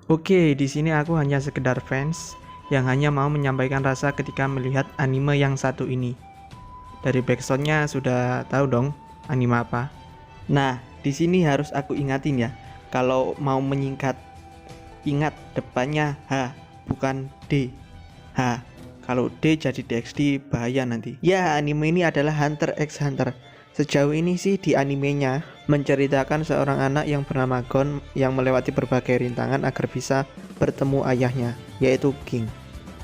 Oke, di sini aku hanya sekedar fans yang hanya mau menyampaikan rasa ketika melihat anime yang satu ini. Dari backsoundnya sudah tahu dong anime apa. Nah, di sini harus aku ingatin ya, kalau mau menyingkat, ingat depannya H, bukan D. H. Kalau D jadi DXD bahaya nanti. Ya, anime ini adalah Hunter x Hunter. Sejauh ini sih di animenya menceritakan seorang anak yang bernama Gon yang melewati berbagai rintangan agar bisa bertemu ayahnya, yaitu King.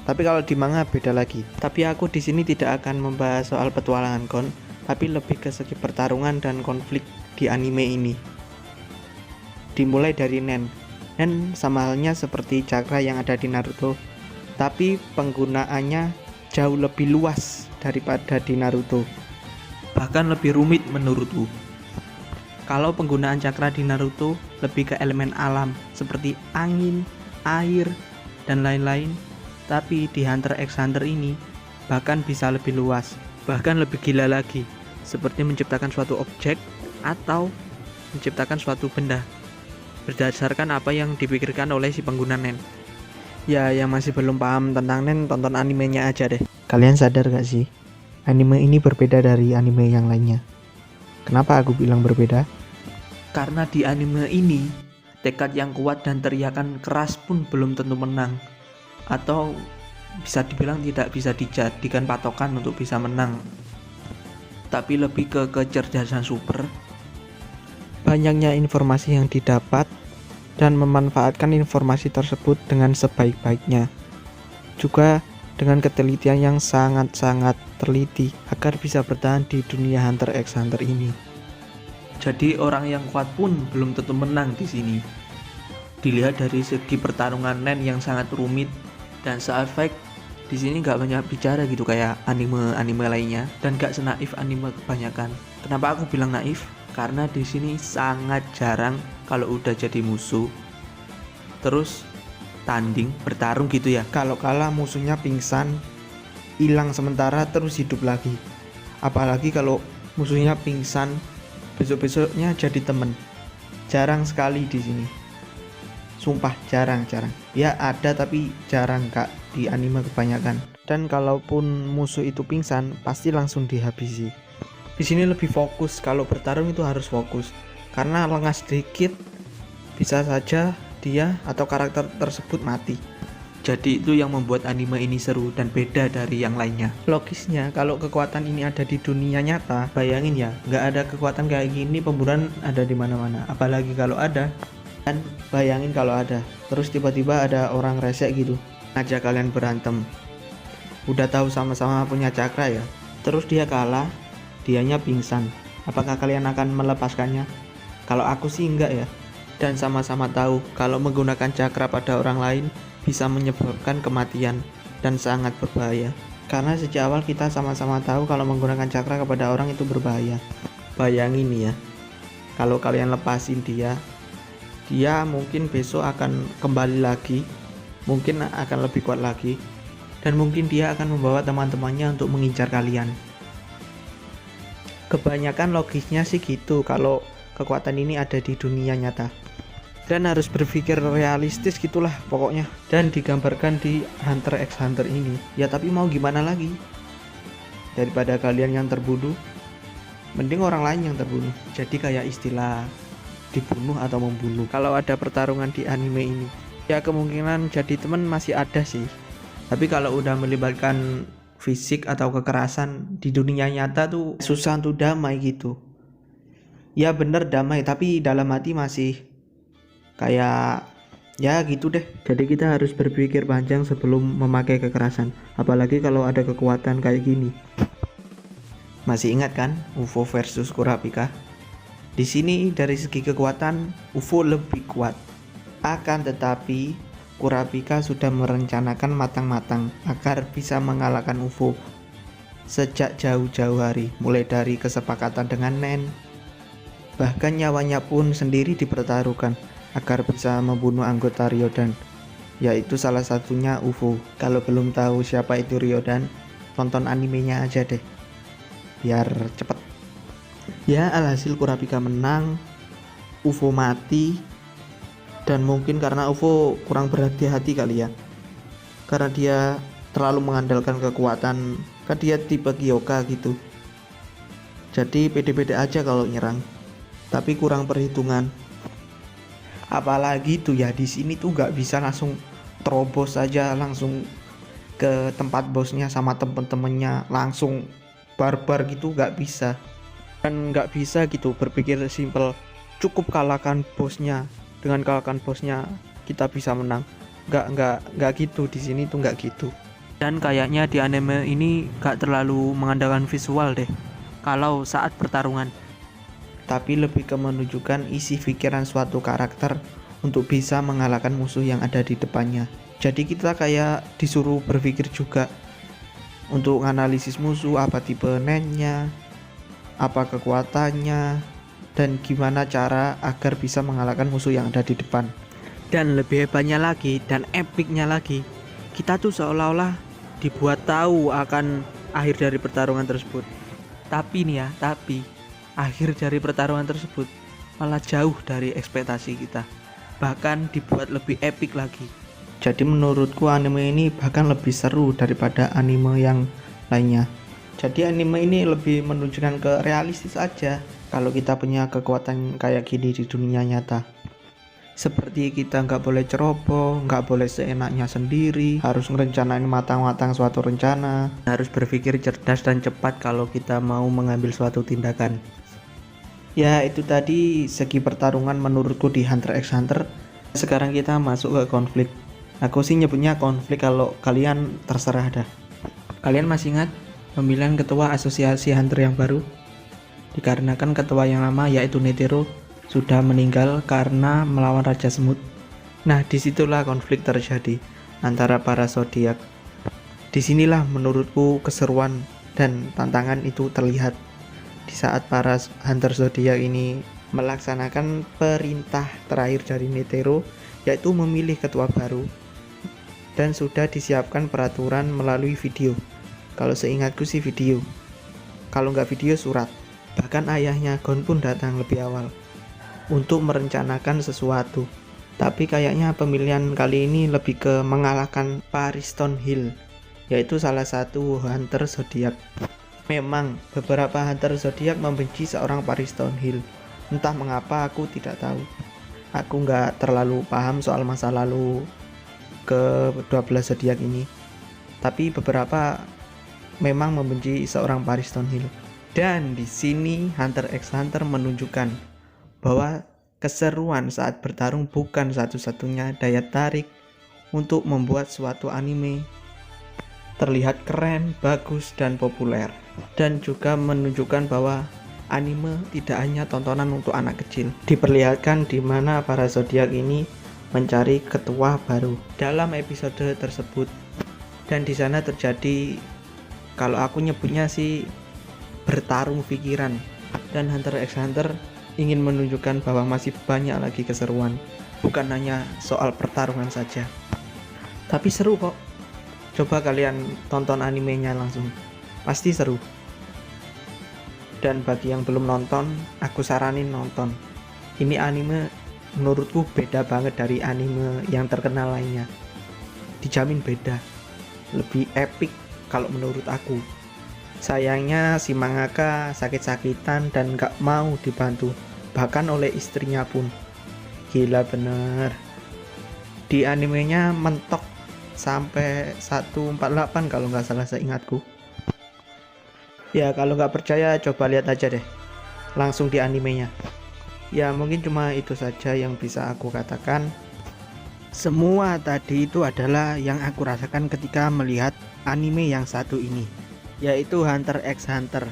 Tapi kalau di manga beda lagi. Tapi aku di sini tidak akan membahas soal petualangan Gon, tapi lebih ke segi pertarungan dan konflik di anime ini. Dimulai dari Nen. Nen sama halnya seperti Chakra yang ada di Naruto, tapi penggunaannya jauh lebih luas daripada di Naruto. Bahkan lebih rumit menurutku. Kalau penggunaan Chakra di Naruto lebih ke elemen alam seperti angin, air, dan lain-lain. Tapi di Hunter x Hunter ini bahkan bisa lebih luas, bahkan lebih gila lagi, seperti menciptakan suatu objek atau menciptakan suatu benda berdasarkan apa yang dipikirkan oleh si pengguna Nen. Ya, yang masih belum paham tentang Nen, tonton animenya aja deh. Kalian sadar gak sih? Anime ini berbeda dari anime yang lainnya. Kenapa aku bilang berbeda? Karena di anime ini, tekad yang kuat dan teriakan keras pun belum tentu menang. Atau bisa dibilang tidak bisa dijadikan patokan untuk bisa menang. Tapi lebih ke kecerdasan super, banyaknya informasi yang didapat, dan memanfaatkan informasi tersebut dengan sebaik-baiknya. Juga dengan ketelitian yang sangat-sangat teliti agar bisa bertahan di dunia Hunter x Hunter ini. Jadi orang yang kuat pun belum tentu menang di sini. Dilihat dari segi pertarungan Nen yang sangat rumit dan se-efek, di sini nggak banyak bicara gitu kayak anime-anime lainnya dan nggak senaif anime kebanyakan. Kenapa aku bilang naif? Karena di sini sangat jarang kalau udah jadi musuh terus tanding bertarung gitu ya. Kalau kalah musuhnya pingsan, hilang sementara terus hidup lagi. Apalagi kalau musuhnya pingsan, besok-besoknya jadi temen. Jarang sekali di sini. Sumpah jarang. Ya ada tapi jarang kak di anime kebanyakan. Dan kalaupun musuh itu pingsan, pasti langsung dihabisi. Di sini lebih fokus, kalau bertarung itu harus fokus. Karena lengah sedikit bisa saja dia atau karakter tersebut mati. Jadi itu yang membuat anime ini seru dan beda dari yang lainnya. Logisnya kalau kekuatan ini ada di dunia nyata, bayangin ya, nggak ada kekuatan kayak gini, pemburuan ada di mana-mana. Apalagi kalau ada. Dan bayangin kalau ada, terus tiba-tiba ada orang resek gitu, ngajak kalian berantem. Udah tahu sama-sama punya Chakra ya, terus dia kalah, dianya pingsan. Apakah kalian akan melepaskannya? Kalau aku sih enggak ya. Dan sama-sama tahu kalau menggunakan Chakra pada orang lain bisa menyebabkan kematian dan sangat berbahaya. Karena sejak awal kita sama-sama tahu kalau menggunakan Chakra kepada orang itu berbahaya. Bayangin ya, kalau kalian lepasin dia mungkin besok akan kembali lagi, mungkin akan lebih kuat lagi, dan mungkin dia akan membawa teman-temannya untuk mengincar kalian. Kebanyakan logisnya sih gitu kalau kekuatan ini ada di dunia nyata. Dan harus berpikir realistis gitulah pokoknya. Dan digambarkan di Hunter x Hunter ini. Ya tapi mau gimana lagi? Daripada kalian yang terbunuh, mending orang lain yang terbunuh. Jadi kayak istilah dibunuh atau membunuh kalau ada pertarungan di anime ini. Ya kemungkinan jadi teman masih ada sih. Tapi kalau udah melibatkan fisik atau kekerasan di dunia nyata tuh susah untuk damai gitu. Ya bener damai, tapi dalam hati masih kayak ya gitu deh. Jadi kita harus berpikir panjang sebelum memakai kekerasan. Apalagi kalau ada kekuatan kayak gini. Masih ingat kan UFO versus Kurapika? Di sini dari segi kekuatan UFO lebih kuat. Akan tetapi Kurapika sudah merencanakan matang-matang agar bisa mengalahkan UFO sejak jauh-jauh hari, mulai dari kesepakatan dengan Nen, bahkan nyawanya pun sendiri dipertaruhkan agar bisa membunuh anggota Ryodan, yaitu salah satunya UFO. Kalau belum tahu siapa itu Ryodan, tonton animenya aja deh biar cepet. Ya alhasil Kurapika menang, UFO mati, Dan mungkin karena UFO kurang berhati-hati kali ya, karena dia terlalu mengandalkan kekuatan, kan dia tipe Kyoka gitu, jadi pede-pede aja kalau nyerang, tapi kurang perhitungan. Apalagi tuh ya di sini tuh nggak bisa langsung terobos aja langsung ke tempat bosnya sama temen-temennya, langsung barbar gitu nggak bisa. Dan nggak bisa gitu berpikir simple, cukup kalahkan bosnya, dengan kalahkan bosnya kita bisa menang. Nggak gitu, di sini tuh nggak gitu. Dan kayaknya di anime ini nggak terlalu mengandalkan visual deh kalau saat pertarungan, tapi lebih ke menunjukkan isi pikiran suatu karakter untuk bisa mengalahkan musuh yang ada di depannya. Jadi kita kayak disuruh berpikir juga untuk analisis musuh, apa tipe nennya, apa kekuatannya, dan gimana cara agar bisa mengalahkan musuh yang ada di depan. Dan lebih hebatnya lagi dan epicnya lagi, kita tuh seolah-olah dibuat tahu akan akhir dari pertarungan tersebut. Tapi nih ya, akhir dari pertarungan tersebut malah jauh dari ekspektasi kita, bahkan dibuat lebih epic lagi. Jadi menurutku anime ini bahkan lebih seru daripada anime yang lainnya. Jadi anime ini lebih menunjukkan ke realistis aja kalau kita punya kekuatan kayak gini di dunia nyata. Seperti kita nggak boleh ceroboh, nggak boleh seenaknya sendiri, harus ngerencanain matang-matang suatu rencana, harus berpikir cerdas dan cepat kalau kita mau mengambil suatu tindakan. Ya itu tadi segi pertarungan menurutku di Hunter x Hunter. Sekarang kita masuk ke konflik. Aku sih nyebutnya konflik, kalau kalian terserah dah. Kalian masih ingat pemilihan ketua asosiasi Hunter yang baru? Dikarenakan ketua yang lama yaitu Netero sudah meninggal karena melawan Raja Semut. Nah disitulah konflik terjadi antara para zodiak. Disinilah menurutku keseruan dan tantangan itu terlihat di saat para Hunter zodiak ini melaksanakan perintah terakhir dari Netero, yaitu memilih ketua baru. Dan sudah disiapkan peraturan melalui video. Kalau seingatku sih video, kalau nggak video surat. Bahkan ayahnya Gon pun datang lebih awal untuk merencanakan sesuatu. Tapi kayaknya pemilihan kali ini lebih ke mengalahkan Paris Stonehill, yaitu salah satu Hunter zodiak. Memang beberapa Hunter zodiak membenci seorang Paris Stonehill. Entah mengapa, aku tidak tahu. Aku nggak terlalu paham soal masa lalu ke 12 zodiak ini. Tapi beberapa memang membenci seorang Paris Stonehill. Dan di sini Hunter x Hunter menunjukkan bahwa keseruan saat bertarung bukan satu-satunya daya tarik untuk membuat suatu anime terlihat keren, bagus, dan populer. Dan juga menunjukkan bahwa anime tidak hanya tontonan untuk anak kecil. Diperlihatkan di mana para zodiak ini mencari ketua baru dalam episode tersebut. Dan di sana terjadi, kalau aku nyebutnya sih, bertarung pikiran. Dan Hunter x Hunter ingin menunjukkan bahwa masih banyak lagi keseruan, bukan hanya soal pertarungan saja. Tapi seru kok. Coba kalian tonton animenya langsung, pasti seru. Dan bagi yang belum nonton, aku saranin nonton. Ini anime menurutku beda banget dari anime yang terkenal lainnya. Dijamin beda, lebih epic kalau menurut aku. Sayangnya si mangaka sakit-sakitan dan gak mau dibantu, bahkan oleh istrinya pun. Gila bener. Di animenya mentok sampai 148 kalau nggak salah seingatku. Ya kalau nggak percaya coba lihat aja deh langsung di animenya. Ya mungkin cuma itu saja yang bisa aku katakan. Semua tadi itu adalah yang aku rasakan ketika melihat anime yang satu ini, yaitu Hunter x Hunter.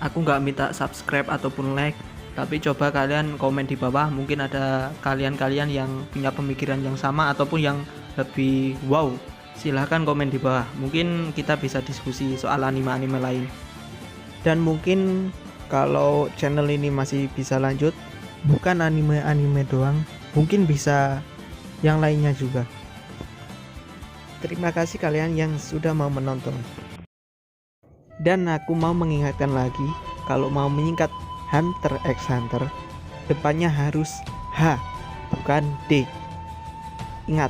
Aku nggak minta subscribe ataupun like, tapi coba kalian komen di bawah. Mungkin ada kalian-kalian yang punya pemikiran yang sama ataupun yang lebih wow. Silahkan komen di bawah, mungkin kita bisa diskusi soal anime-anime lain. Dan mungkin kalau channel ini masih bisa lanjut, bukan anime-anime doang, mungkin bisa yang lainnya juga. Terima kasih kalian yang sudah mau menonton. Dan aku mau mengingatkan lagi, kalau mau menyingkat Hunter x Hunter, depannya harus H, bukan D. Ingat,